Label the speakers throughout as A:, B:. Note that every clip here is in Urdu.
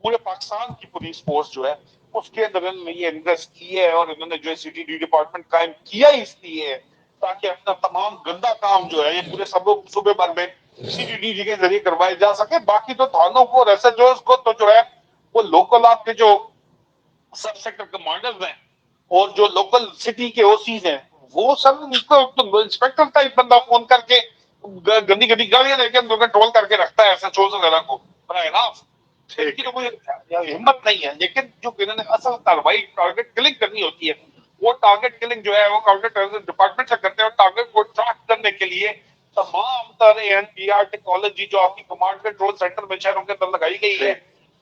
A: پورے پاکستان کی پولیس فورس جو ہے اس کے اندر انہوں نے یہ انویسٹ کی ہے، اور انہوں نے جو سی ٹی ڈی ڈپارٹمنٹ قائم کیا اس لیے ہے تاکہ اپنا تمام گندا کام جو ہے یہ پورے صوبے بھر میں سی ٹی ڈی کے ذریعے کروائے جا سکے. باقی تو تھانوں کو اور ایس ایچ اوز کو تو جو ہے وہ لوکل آپ کے جو سب سیکٹر کمانڈرز ہیں اور جو لوکل سٹی کے او سیز ہیں وہ سب انسپیکٹر کا ایک بندہ فون کر کے گندی گندی گاڑیاں لے کے کنٹرول کر کے رکھتا ہے ایسا چوز وغیرہ کو براہ راست. ان کی تو کوئی ہمت نہیں ہے. لیکن جو انہوں نے اصل کاروائی ٹارگیٹ کلنگ کرنی ہوتی ہے وہ ٹارگیٹ کلنگ جو ہے وہ کاؤنٹر ڈپارٹمنٹ سے کرتے ہیں. اور ٹارگیٹ کو ٹریک کرنے کے لیے تمام تر این پی آر ٹیکنالوجی جو آپ کی کمانڈ کنٹرول سینٹر میں شہروں کے اندر لگائی گئی ہے،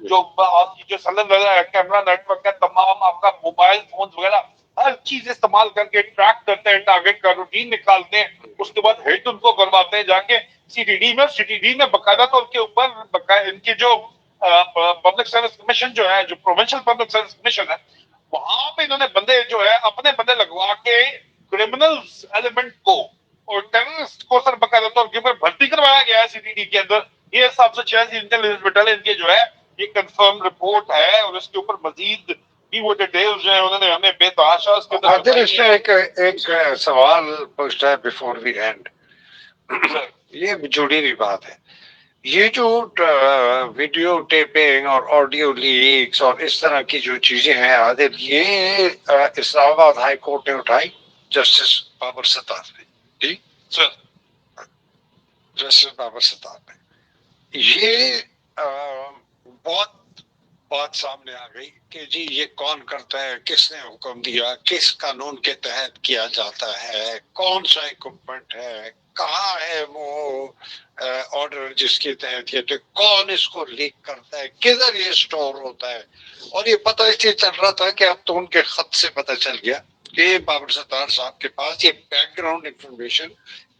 A: جو آپ کی جو سلن وغیرہ کیمرہ نیٹ ورک ہے، تمام آپ کا موبائل فون وغیرہ ہر چیز استعمال کر کے ٹریک کرتے ہیں، ٹارگیٹ کا روٹین نکالتے ہیں. اس کے بعد ہٹ ان کو کرواتے ہیں جا کے سی ٹی ڈی میں. سی ٹی ڈی میں باقاعدہ طور کے اوپر ان کی جو پبلک سروس کمیشن جو ہے، جو پروونشل پبلک سروس کمیشن ہے، وہاں پہ انہوں نے بندے جو ہے اپنے بندے لگوا کے کرمنل ایلیمنٹ کو اور ٹیررسٹ کو سر باقاعدہ طور کے اوپر بھرتی کروایا گیا ہے سی ٹی ڈی کے اندر. یہ 786 انٹیلیجنس بٹالین کے جو ہے یہ کنفرم رپورٹ ہے، اور اس کے اوپر مزید بھی وہ ڈیٹیلز جو ہیں انہوں نے ہمیں بے تحاشا اس کے
B: اندر اس میں ایک سوال پوچھتا ہے بیفور وی اینڈ. یہ جڑی ہوئی بات ہے. یہ جو ویڈیو ٹیپنگ اور آڈیو لیکس اور اس طرح کی جو چیزیں ہیں عادل، یہ اسلام آباد ہائی کورٹ نے اٹھائی جسٹس بابر ستار نے. جی
A: سر،
B: جسٹس بابر ستار نے یہ بہت بات سامنے آ گئی کہ جی یہ کون کرتا ہے، کس نے حکم دیا، کس قانون کے تحت کیا جاتا ہے، کون سا اکوپمنٹ ہے، کہاں ہے وہ آرڈر جس کے تحت یہ، کون اس کو لیک کرتا ہے، کدھر یہ سٹور ہوتا ہے. اور یہ پتہ اس لیے چل رہا تھا کہ اب تو ان کے خط سے پتہ چل گیا کہ بابر ستار صاحب کے پاس یہ بیک گراؤنڈ انفارمیشن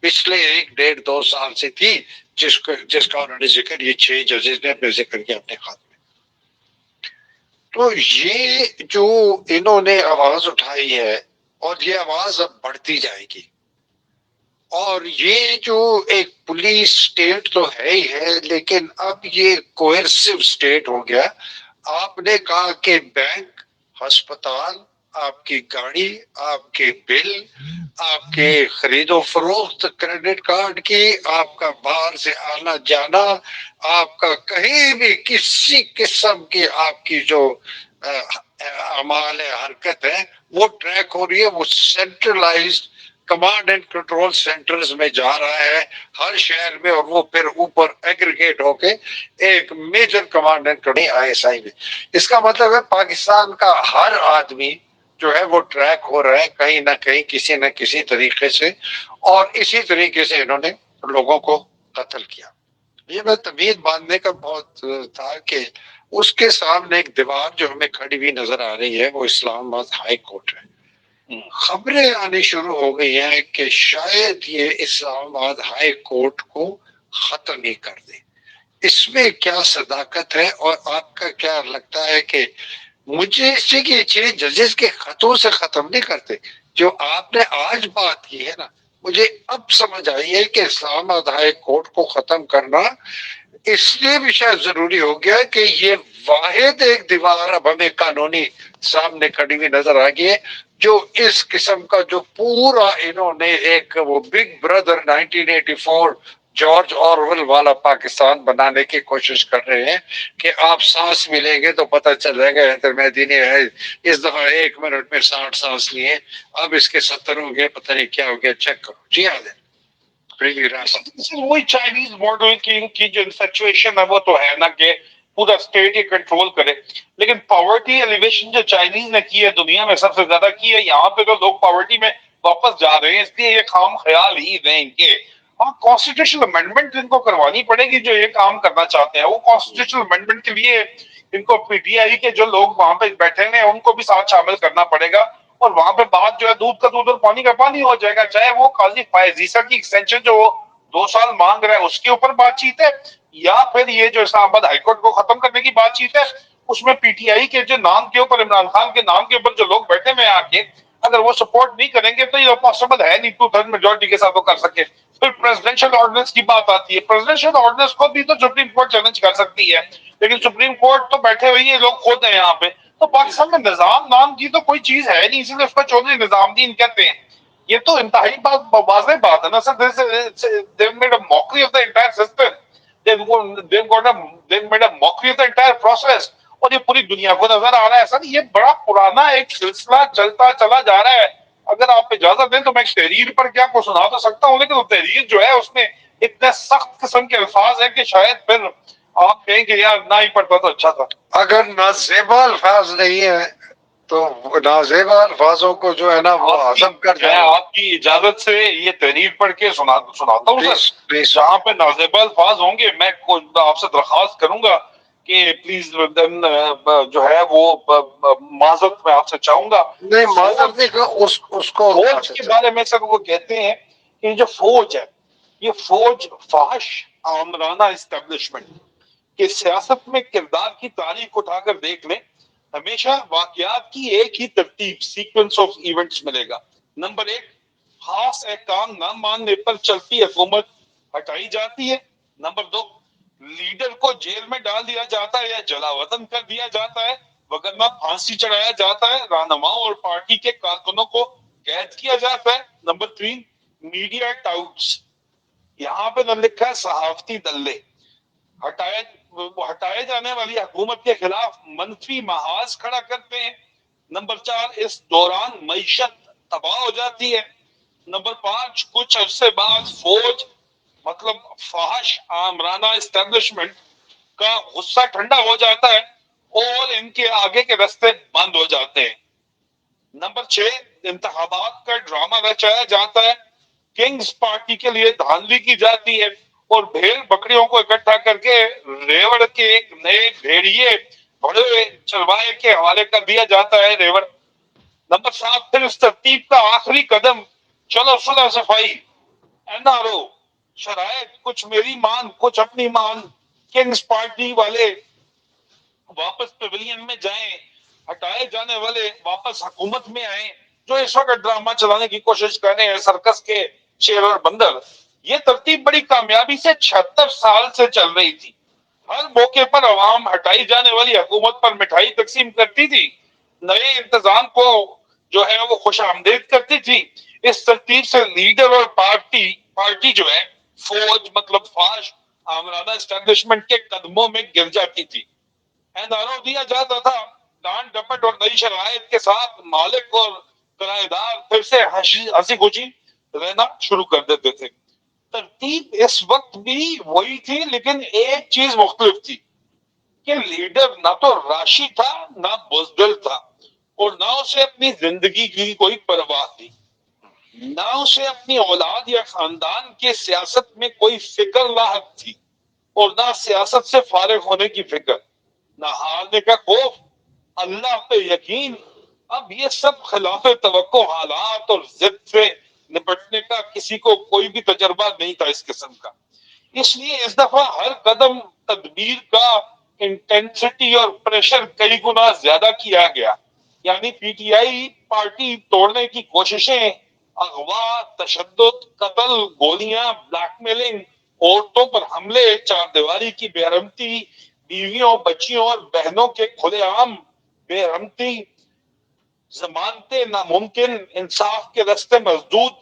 B: پچھلے 1-1.5-2 سال سے تھی، جس کا انہوں نے ذکر یہ 6 ججز نے اپنے ذکر کیا اپنے خط میں. تو یہ جو انہوں نے آواز اٹھائی ہے اور یہ آواز اب بڑھتی جائے گی. اور یہ جو ایک پولیس سٹیٹ تو ہے ہی ہے، لیکن اب یہ کوئرسو سٹیٹ ہو گیا. آپ نے کہا کہ بینک، ہسپتال، آپ کی گاڑی، آپ کے بل، آپ کے خرید و فروخت کریڈٹ کارڈ کی، آپ کا باہر سے آنا جانا، آپ کا کہیں بھی کسی قسم کی آپ کی جو اعمال حرکت ہے وہ ٹریک ہو رہی ہے. وہ centralised command and control centres میں جا رہا ہے ہر شہر میں، اور وہ پھر اوپر ایگریگیٹ ہو کے ایک major command and control I S I میں. اس کا مطلب ہے پاکستان کا ہر آدمی جو ہے وہ ٹریک ہو رہا ہے کہیں نہ کہیں کسی نہ کسی طریقے سے. اور اسی طریقے سے انہوں نے لوگوں کو قتل کیا. یہ میں تمید باندھنے کا بہت تھا کہ اس کے سامنے ایک دیوار جو ہمیں کھڑی ہوئی نظر آ رہی ہے وہ اسلام آباد ہائی کورٹ ہے. خبریں آنی شروع ہو گئی ہیں کہ شاید یہ اسلام آباد ہائی کورٹ کو ختم ہی کر دے. اس میں کیا صداقت ہے اور آپ کا کیا لگتا ہے کہ مجھے اس سے کہ 6 ججز کے خطوں سے ختم نہیں کرتے؟ جو آپ نے آج بات کی ہے نا، مجھے اب سمجھ آئی ہے کہ اسلام آباد ہائی کورٹ کو ختم کرنا اس لیے بھی شاید ضروری ہو گیا کہ یہ واحد ایک دیوار اب ہمیں قانونی سامنے کھڑی ہوئی نظر آ گئی ہے، جو اس قسم کا جو پورا انہوں نے ایک وہ بگ بردر 1984 جارج آرویل والا پاکستان بنانے کی کوشش کر رہے ہیں کہ آپ سانس ملیں گے تو پتہ چل جائے گا حیدر مہدی نے اس دفعہ 1 منٹ میں 60 سانس لیے، اب اس کے 70 ہو گئے، پتہ نہیں کیا ہو گیا، چیک کرو. جی ہاں
A: وہی چائنیز ماڈل کی جو انفیکچویشن ہے وہ تو ہے نا کہ پورا اسٹیٹ یہ کنٹرول کرے. لیکن پاورٹی ایلیویشن جو چائنیز نے کی ہے دنیا میں سب سے زیادہ کی ہے، یہاں پہ تو لوگ پاورٹی میں واپس جا رہے ہیں. اس لیے یہ خام خیال ہی رہے ان کے. ہاں، کانسٹیٹیوشنل امینڈمنٹ ان کو کروانی پڑے گی جو یہ کام کرنا چاہتے ہیں. وہ کانسٹیٹیوشنل امینڈمنٹ کے لیے ان کو پی ٹی آئی کے جو لوگ وہاں پہ بیٹھے ہیں ان کو بھی ساتھ شامل کرنا پڑے گا. اور وہاں پہ بات جو ہے دودھ کا دودھ اور پانی کا پانی ہو جائے گا. چاہے وہ قاضی فائز عیسیٰ کی ایکسٹینشن جو 2 سال مانگ رہا ہے اس کے اوپر بات چیت ہے، یا پھر یہ جو اسلام آباد ہائی کورٹ کو ختم کرنے کی بات چیت ہے. اس میں پی ٹی آئی کے جو نام کے اوپر، عمران خان کے نام کے اوپر جو لوگ بیٹھے ہوئے ہیں آگے، اگر وہ سپورٹ نہیں کریں گے تو یہ پاسبل ہے نہیں 2/3 میجورٹی کے ساتھ وہ کر سکے. پھر پریزیڈنشل آرڈیننس کی بات آتی ہے. پریزیڈنشل آرڈیننس کو بھی تو سپریم کورٹ چیلنج کر سکتی ہے. لیکن سپریم کورٹ تو بیٹھے ہوئی ہے، لوگ خود ہیں یہاں پہ. تو پاکستان میں نظام نام کی تو کوئی چیز ہے نہیں، اسی لیے اس کو چودھری نظام الدین کہتے ہیں. یہ تو انتہائی واضح بات ہے نا سر. They've made a mockery of the entire system. They've made a mockery of the entire process. اور یہ پوری دنیا کو نظر آ رہا ہے سر. یہ بڑا پرانا ایک سلسلہ چلتا چلا جا رہا ہے. اگر آپ اجازت دیں تو میں ایک تحریر پر کیا کو سنا تو سکتا ہوں، لیکن وہ تحریر جو ہے اس میں اتنے سخت قسم کے الفاظ ہیں کہ شاید پھر آپ کہیں کہ یار نہ ہی پڑھتا تو اچھا تھا.
B: اگر نازیبا الفاظ نہیں ہے تو نازیبا الفاظوں کو جو ہے نا وہ ہضم کر
A: میں
B: جائے.
A: آپ کی اجازت سے یہ تحریر پڑھ کے سناتا ہوں سر.
B: پلیز
A: جہاں پہ نازیبا الفاظ ہوں گے میں آپ سے درخواست کروں گا کہ پلیز جو ہے وہ معذرت میں آپ سے چاہوں گا.
B: نہیں معذرت نہیں کہ اس کو
A: فوج کے بارے میں سر وہ کہتے ہیں کہ جو فوج ہے یہ فوج فحش آمرانہ اسٹیبلشمنٹ کہ سیاست میں کردار کی تاریخ اٹھا کر دیکھ لیں، ہمیشہ واقعات کی ایک ہی ترتیب سیکوینس آف ایونٹس ملے گا. نمبر ایک، خاص احکام نہ ماننے پر چلتی حکومت ہٹائی جاتی ہے. نمبر دو، لیڈر کو جیل میں ڈال دیا جاتا ہے یا جلا وطن کر دیا جاتا ہے، وگرنہ پھانسی چڑھایا جاتا ہے. رہنماؤں اور پارٹی کے کارکنوں کو قید کیا جاتا ہے. نمبر تین، میڈیا ٹاؤٹس، یہاں پہ نہ لکھا ہے صحافتی دلے، ہٹائے جانے والی حکومت کے خلاف منفی محاذ کھڑا کرتے ہیں. نمبر چار، اس دوران معیشت تباہ ہو جاتی ہے. نمبر پانچ، کچھ عرصے بعد فوج مطلب فحش آمرانہ اسٹیبلشمنٹ کا غصہ ٹھنڈا ہو جاتا ہے اور ان کے آگے کے رستے بند ہو جاتے ہیں. نمبر چھ، انتخابات کا ڈرامہ رچایا جاتا ہے، کنگز پارٹی کے لیے دھاندلی کی جاتی ہے اور بھیڑ بکریوں کو اکٹھا کر کے ریوڑ کے ایک نئے بھیڑیے بڑے چلوائے کے حوالے کر دیا جاتا ہے ریوڑ. نمبر سات، پھر اس ترتیب کا آخری قدم چلو صلح صفائی، این آر او، شرائط کچھ میری مان کچھ اپنی مان، کنگز پارٹی والے واپس پیویلین میں جائیں، ہٹائے جانے والے واپس حکومت میں آئیں جو اس وقت ڈرامہ چلانے کی کوشش کر رہے ہیں سرکس کے شیر اور بندر. یہ ترتیب بڑی کامیابی سے 76 سال سے چل رہی تھی. ہر موقع پر عوام ہٹائی جانے والی حکومت پر مٹھائی تقسیم کرتی تھی، نئے انتظام کو جو ہے وہ خوش آمدید کرتی تھی. اس ترتیب سے لیڈر اور پارٹی جو ہے فوج مطلب فاش آمرانہ اسٹیبلشمنٹ کے قدموں میں گر جاتی تھی. انداروں دیا جاتا تھا، ڈانٹ ڈپٹ اور نئی شرائط کے ساتھ مالک اور کرایہ دار پھر سے ہنسی خوشی رہنا شروع کر دیتے تھے. ترتیب اس وقت بھی وہی تھی لیکن ایک چیز مختلف تھی کہ لیڈر نہ تو راشی تھا نہ بزدل تھا اور نہ اسے اپنی زندگی کی کوئی پرواہ تھی، نہ اسے اپنی اولاد یا خاندان کے سیاست میں کوئی فکر لاحق تھی اور نہ سیاست سے فارغ ہونے کی فکر، نہ ہارنے کا خوف، اللہ پہ یقین. اب یہ سب خلاف توقع حالات اور ضد سے نپٹنے کا کسی کو کوئی بھی تجربہ نہیں تھا اس قسم کا. اس لیے اس دفعہ ہر قدم تدبیر کا انٹینسٹی اور پریشر کئی گنا زیادہ کیا گیا. یعنی پی ٹی آئی پارٹی توڑنے کی کوششیں، اغوا، تشدد، قتل، گولیاں، بلیک میلنگ، عورتوں پر حملے، چار دیواری کی بے رحمتی، بیویوں، بچیوں اور بہنوں کے کھلے عام بے رحمتی، ضمانتیں ناممکن، انصاف کے رستے مسدود،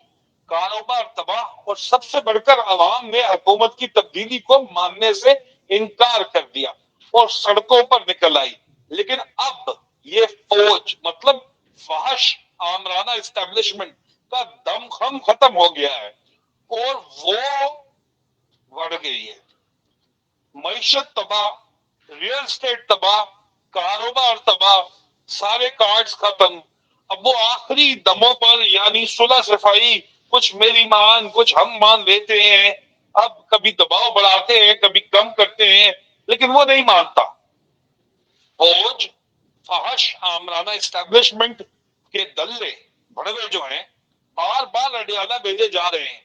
A: کاروبار تباہ اور سب سے بڑھ کر عوام نے حکومت کی تبدیلی کو ماننے سے انکار کر دیا اور سڑکوں پر نکل آئی. لیکن اب یہ فوج مطلب فحش آمرانہ اسٹیبلشمنٹ کا دم خم ختم ہو گیا ہے اور وہ بڑھ گئی ہے. معیشت تباہ، ریل اسٹیٹ تباہ، کاروبار تباہ، سارے کارڈز ختم. اب وہ آخری دموں پر یعنی صلح صفائی کچھ میری مان کچھ ہم مان لیتے ہیں، اب کبھی دباؤ بڑھاتے ہیں کبھی کم کرتے ہیں لیکن وہ نہیں مانتا. فوج فحش آمرانہ اسٹیبلشمنٹ کے دلے بڑوے جو ہیں بار بار اڈیالہ بھیجے جا رہے ہیں.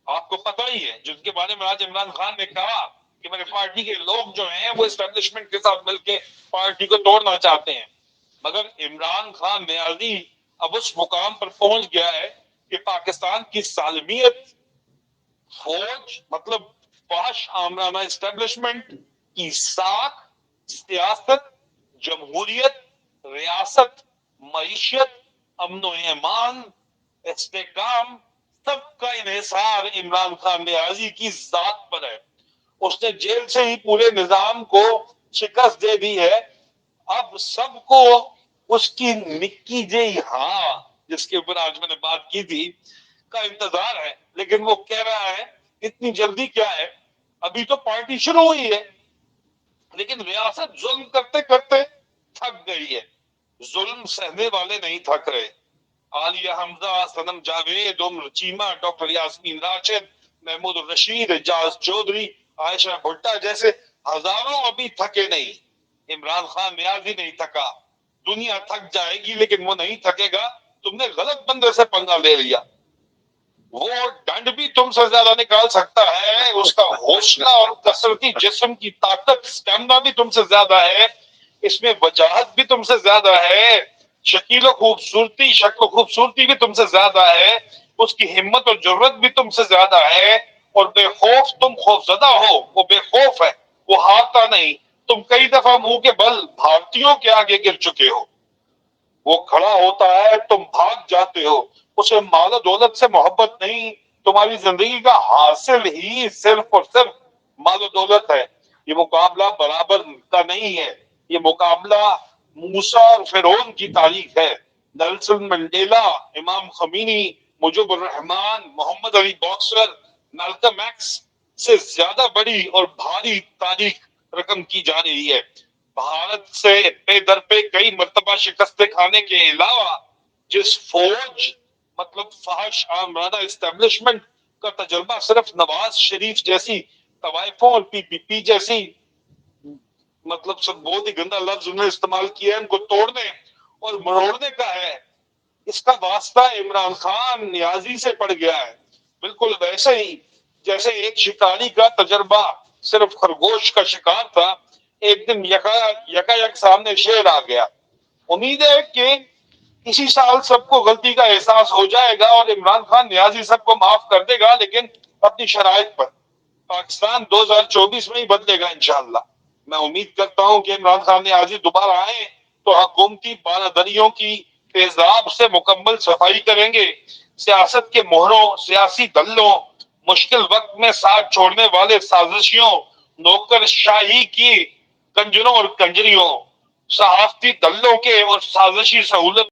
A: آپ کو پتہ ہی ہے جن کے بارے میں آج عمران خان نے کہا کہ میرے پارٹی کے لوگ جو ہیں وہ اسٹیبلشمنٹ کے ساتھ مل کے پارٹی کو توڑنا چاہتے ہیں. مگر عمران خان نیازی اب اس مقام پر پہنچ گیا ہے کہ پاکستان کی سالمیت فوج مطلب فحش آمرانہ اسٹیبلشمنٹ کی ساکھ، سیاست، جمہوریت، ریاست، معیشت، امن و ایمان، استحکام، سب کا انحصار عمران خان نیازی کی ذات پر ہے. اس نے جیل سے ہی پورے نظام کو شکست دے دی ہے. اب سب کو اس کی نکی جی ہاں جس کے اوپر آج میں نے بات کی تھی کا انتظار ہے. لیکن وہ کہہ رہا ہے اتنی جلدی کیا ہے، ابھی تو پارٹی شروع ہوئی ہے. لیکن ریاست ظلم کرتے کرتے تھک گئی ہے، ظلم سہنے والے نہیں تھک رہے. عالیہ حمزہ، صنم جاوید، عمر چیمہ، ڈاکٹر یاسمین راشد، محمود الرشید، اعجاز چودھری، عائشہ بھٹا جیسے ہزاروں ابھی تھکے نہیں. عمران خان نیازی نہیں تھکا. دنیا تھک جائے گی لیکن وہ نہیں تھکے گا. تم نے غلط بندے سے پنگا لے لیا. وہ ڈنڈ بھی تم سے زیادہ نکال سکتا ہے، اس کا حوصلہ اور کثرتی جسم کی طاقت، اسٹیمنا بھی تم سے زیادہ ہے، اس میں وجاہت بھی تم سے زیادہ ہے، شکل و خوبصورتی بھی تم سے زیادہ ہے، اس کی ہمت اور جرت بھی تم سے زیادہ ہے. اور بے خوف تم خوف زدہ ہو، وہ بے خوف ہے، وہ ہارتا نہیں. تم کئی دفعہ منہ کے بل بھارتیوں کے آگے گر چکے ہو. وہ کھڑا ہوتا ہے تم بھاگ جاتے ہو. اسے مال و دولت سے محبت نہیں، تمہاری زندگی کا حاصل ہی صرف اور صرف مال و دولت ہے. یہ مقابلہ برابر کا نہیں ہے، یہ مقابلہ موسیٰ اور فرعون کی تاریخ ہے. نیلسن منڈیلا، امام خمینی، مجیب الرحمان، محمد علی باکسر، مالکم ایکس سے زیادہ بڑی اور بھاری تاریخ رقم کی جا رہی ہے. بھارت سے پے در پہ کئی مرتبہ شکستیں کھانے کے علاوہ جس فوج مطلب فحش آمرانہ اسٹیبلشمنٹ کا تجربہ صرف نواز شریف جیسی طوائفوں اور پی پی پی جیسی مطلب سب بہت ہی گندا لفظ انہوں نے استعمال کیا ہے ان کو توڑنے اور مروڑنے کا ہے، اس کا واسطہ عمران خان نیازی سے پڑ گیا ہے. بالکل ویسے ہی جیسے ایک شکاری کا تجربہ صرف خرگوش کا شکار تھا، ایک دن یک سامنے شیر آ گیا. امید ہے کہ اسی سال سب کو غلطی کا احساس ہو جائے گا اور عمران خان نیازی سب کو معاف کر دے گا، لیکن اپنی شرائط پر. پاکستان 2024 میں ہی بدلے گا انشاءاللہ. میں امید کرتا ہوں کہ عمران خان نیازی دوبارہ آئیں تو حکومتی بالادریوں کی تیزاب سے مکمل صفائی کریں گے. سیاست کے مہروں، سیاسی دلوں، مشکل وقت میں ساتھ چھوڑنے والے سازشیوں، نوکر شاہی کی کنجروں اور کنجریوں، صحافتی دلوں کے اور سازشی سہولت